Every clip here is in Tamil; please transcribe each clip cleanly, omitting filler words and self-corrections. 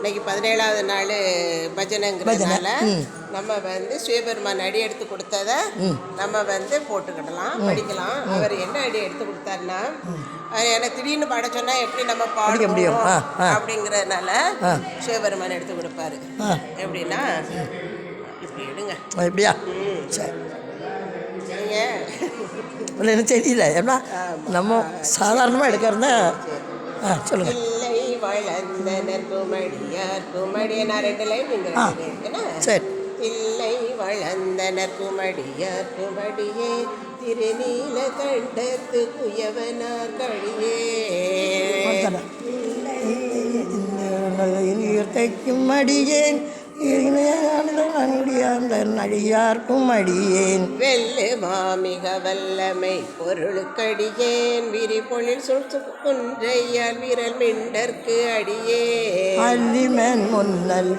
இன்னைக்கு 17வது நாள் பஜனைங்கிறதுனால நம்ம சிவபெருமான் அடி எடுத்து கொடுத்ததை நம்ம போட்டுக்கிடலாம், படிக்கலாம். அவர் என்ன அடி எடுத்து கொடுத்தாருன்னா, எனக்கு திடீர்னு பாட சொன்னால் எப்படி நம்ம பாட முடியும் அப்படிங்கிறதுனால சிவபெருமான் எடுத்து கொடுப்பாரு. எப்படின்னா இப்படி எடுங்க. எப்படியா? சரி, எனக்கு தெரியல. ஏன்னா நம்ம சாதாரணமாக எடுக்கிறதா சொல்லுங்கள். இல்லை வளர்ந்தனர் குமடியார் குமடிய நான் 2 லைன் என்ன? சரி. இல்லை வளர்ந்தனர் குமடியார் குமடியே திருநீல கண்டத்து குயவனார் கழியே மடியேன் நடிகார்க்கும் அடியேன் வெள்ளு மாமிக வல்லமை பொருளுக்கடியேன் விரிபொழில் குன்றையால் விரல் மிண்டற்கு அடியே அல்லிமன் முன்னல்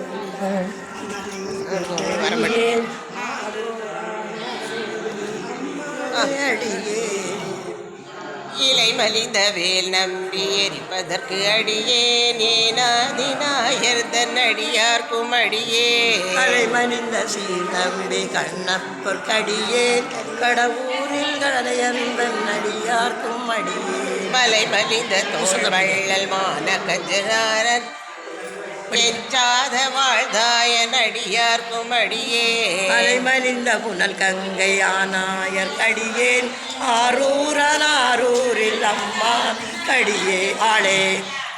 இலை மலிந்த வேல் நம்பி எரிப்பதற்கு அடியேன் ஏனாதிநாயர் தன் அடியார்க்கும் அடியே அலை மலிந்த சீர் நம்பி கண்ணப்பொற்கடியேன் கடவுரில் கடையந்தன் அடியார்க்கும் அடியே மலை மலிந்த தோல் வள்ளல் மான கஞ்சனாரன் பெஞ்சாத வாழ்தாயன் அடியார்க்கும் அடியே அலைமலிந்த புனல் கங்கை ஆனாயர் கடியேன் ஆரூரில் அம்மா கடியே ஆளே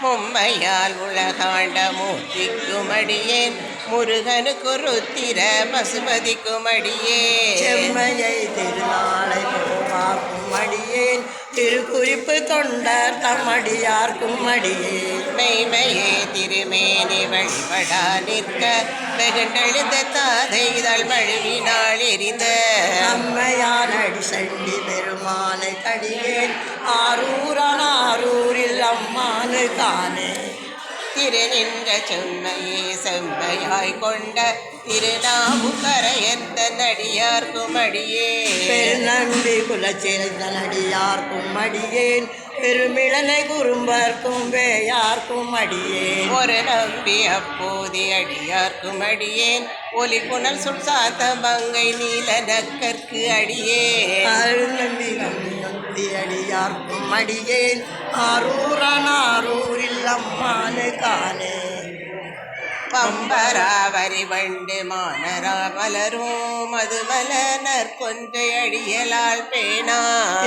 மும்மையால் உலகாண்ட மூர்த்திக்கும் அடியேன் முருகனுக்கு ருத்திர பசுபதிக்கும் அடியே செம்மையை திருநாளை போவாக்கும் அடியேன் திருக்குறிப்பு தொண்டர் தம்மடியார்க்கும் அடியே மெய்மையே திருமேனி வழிபடா நிற்க வெகுண்டெழுந்த தாதைதழ் மழுவினாள் எரிந்த அம்மையான் அடி சண்டி பெருமானை கடியேன் ஆரூரில் அம்மானு காணே திருநின்ற செம்மையே செம்மையாய் கொண்ட திருநாவுக்கரையந்த நடியார்க்கும் அடியே பெருநம்பி குலச்சிறந்த நடியார்க்கும் அடியேன் பெருமிழனை குறும்பர்க்கும் வேயார்க்கும் அடியேன் ஒரு நம்பி அப்போதி அடியார்க்கும் அடியேன் ஒலி புனல் சுல்சாத்த மங்கை நீல நக்கற்கு அடியே அருநம்பி நம்பி அடியார்க்கும் அடியேன் ஆரூரில் அம்மானு காணே பம்பராவரி வண்டு மானரா மலரும் மதுமலனர் கொன்றை அடியலால் பேணா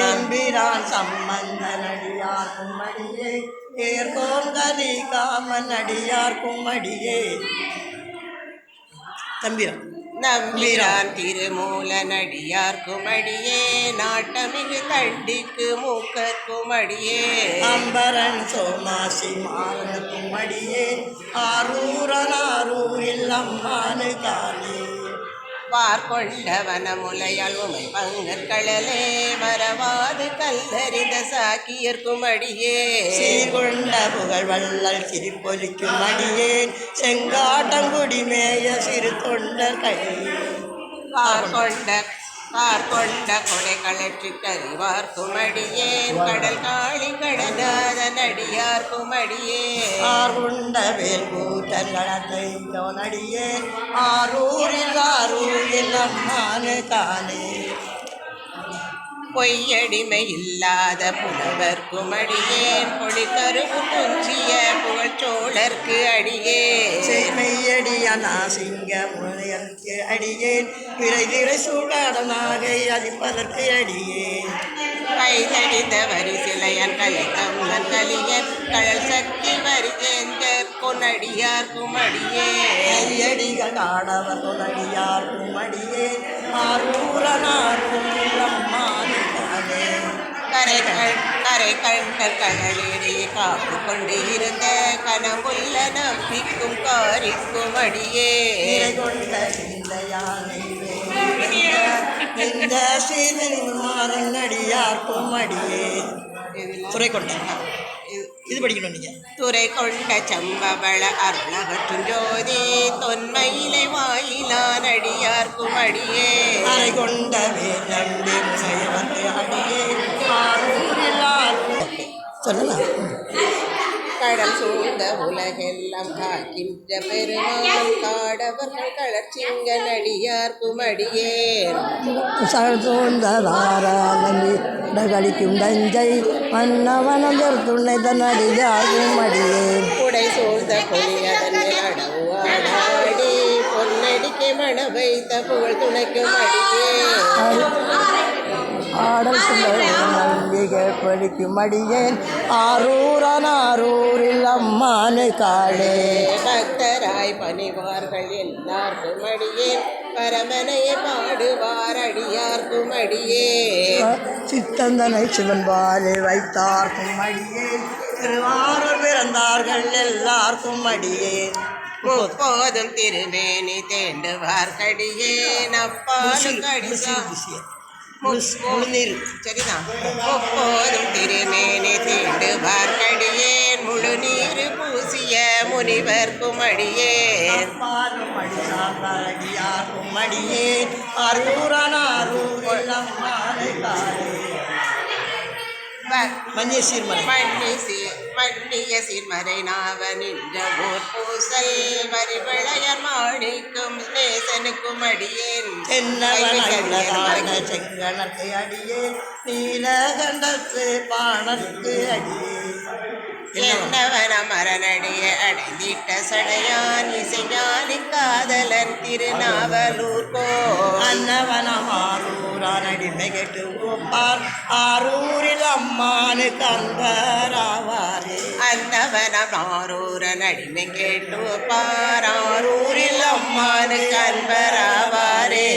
எம்பிரான் சம்பந்த நடியார்க்கும் அடியே ஏர்கோன் கதி காமன் அடியார்க்கும் அடியே தம்பிரான் நம்பிரான் திருமூல நடியார்க்கும் அடியே நாட்டமிகு தண்டிக்கு மூக்கற்கும் அடியே அம்பரன் சோமாசி மாறனுக்கும் அடியே ஆரூரில் அம்மானு காணே பார்கொண்ட வனமுலையால் உமை பங்கற்களே மறவாது கல்லறிந்த சாக்கியர்க்கும் அடியே சீர்கொண்ட புகழ் வள்ளல் சிரிப்பொலிக்கும் அடியேன் செங்காட்டங்குடி மேய சிறு தொண்டர் கடியே பார்கொண்ட கொடை கலற்றி கறிவார்க்கும் அடியேன் கடல் காளி கடனாத நடியார்க்கும் அடியே ஆர்கொண்ட வேல் கூட்டல் கடத்தைந்தோன் அடியேன் ஆரூரில் அம்மானு காணே பொய்யடிமை இல்லாத புலவர்க்கும் அடியேன் பொடி கருவு துஞ்சிய புகழ்ச்சோழர்க்கு அடியே செய்மையடியான் சிங்க முனையற்கு அடியேன் விரைதிரை சூடாடனாகை அதிப்பதற்கு அடியேன் கைதடிந்த வரிசிலையன் கலிகம்மன் கலியன் கடல் சக்தி வரிசேந்தர் பொன்னடியார்க்கும் அடியே அடிகள் ஆடவர் தொழியார்க்கும் அடியேன் ஆரூரில் அம்மானு காணே கரை கண்டர் கடலிலே காப்பு கொண்டு இருந்த கனமுள்ள நம்பிக்கும் காரிக்கும் அடியே கொண்ட இந்த யானை இந்த சீதனின் அடியார்க்கும் அடியே துறை கொண்ட இது படிக்கணும் நீங்க துறை கொண்ட சம்பவள அருளகற்றும் ஜோதி தொன்மையிலை வாயிலான் அடியார்க்கும் அடியே அரை கொண்ட வேலண்டு முனைவந்து அடியே சொல்லலாம். கடல் சூழ்ந்த உலகெல்லாம் காக்கின்ற பெருமான் காடவர்கள் கலர்ச்சிங்க நடியார்க்கும் அடியேன் கழிக்கும் தஞ்சை மன்னவனம் துணை தன்னடியார்க்கும் அடியேன் உடை சூழ்ந்த பொலியதன் அடவாடி பொன்னடிக்கு மண வைத்த புகழ் துணைக்கும் அடியேன் ஆடல் நம்பிகள் படிக்கும் அடியேன் ஆரூரில் அம்மானு காளே பக்தராய் பணிவார்கள் எல்லாருக்கும் அடியேன் பரமனையை பாடுவார் அடியார்க்கும் அடியேன் சித்தந்தனை சிவன் பாலை வைத்தார்க்கும் அடியேன் திருவாரூர் பிறந்தார்கள் எல்லாருக்கும் அடியேன் முப்போதும் திருமேனி தேண்டுவார் கடியேன் அப்பாலும் கடிசா சரிதான் முப்போதும் திருமேனி தீண்டுவார் கடியேன் முழு நீர் பூசிய முனிவர்க்கும் அடியேன் அடியார்க்கும் அடியேன் ஆரூரில் அம்மானை காளே மன்னிய சீர்மறை மன்னிய சீர்மறை நாவ நின்ற ஊர் பூசல் வரிவளையர் மாணிக்கும் நேசனுக்கும் அடியேன் செங்கணத்தை அடியேன் நீலகண்டத்து பாணத்து அடியேன் என்னவன மரணடிய அடைந்திட்ட சடையான் இசைஞானி காதலன் திருநாவலூர் கோ அன்னவனம் ஆரூரான் அடிமை கெட்டு ஒப்பார் ஆரூரில் அம்மானு கண்பராவாரே அன்னவனம் ஆரூரன் அடிமை கேட்டு பாராரூரில் அம்மானு கண்பராவாரே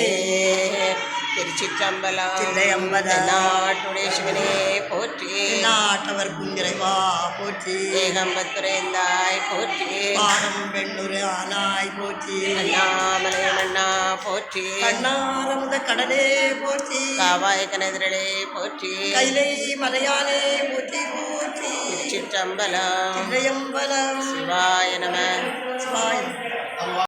திருச்சிற்றம்பலம் தில்லையம்பலம் நாட்டுடைய சிவனே போற்றி நாட்டவர் குஞ்சிரைவா போற்றி ஏகம்பத்துரைந்தாய் போற்றி பாடம் பெண்ணுரு ஆனாய் போற்றி அண்ணாமலை மன்னா போற்றி கண்ணாரமுத கடலே போற்றி காவாய் கனதிரளே போற்றி கைலை மலையானே போற்றி போற்றி திருச்சிற்றம்பலம் தில்லையம்பலம் சிவாய நம சிவாய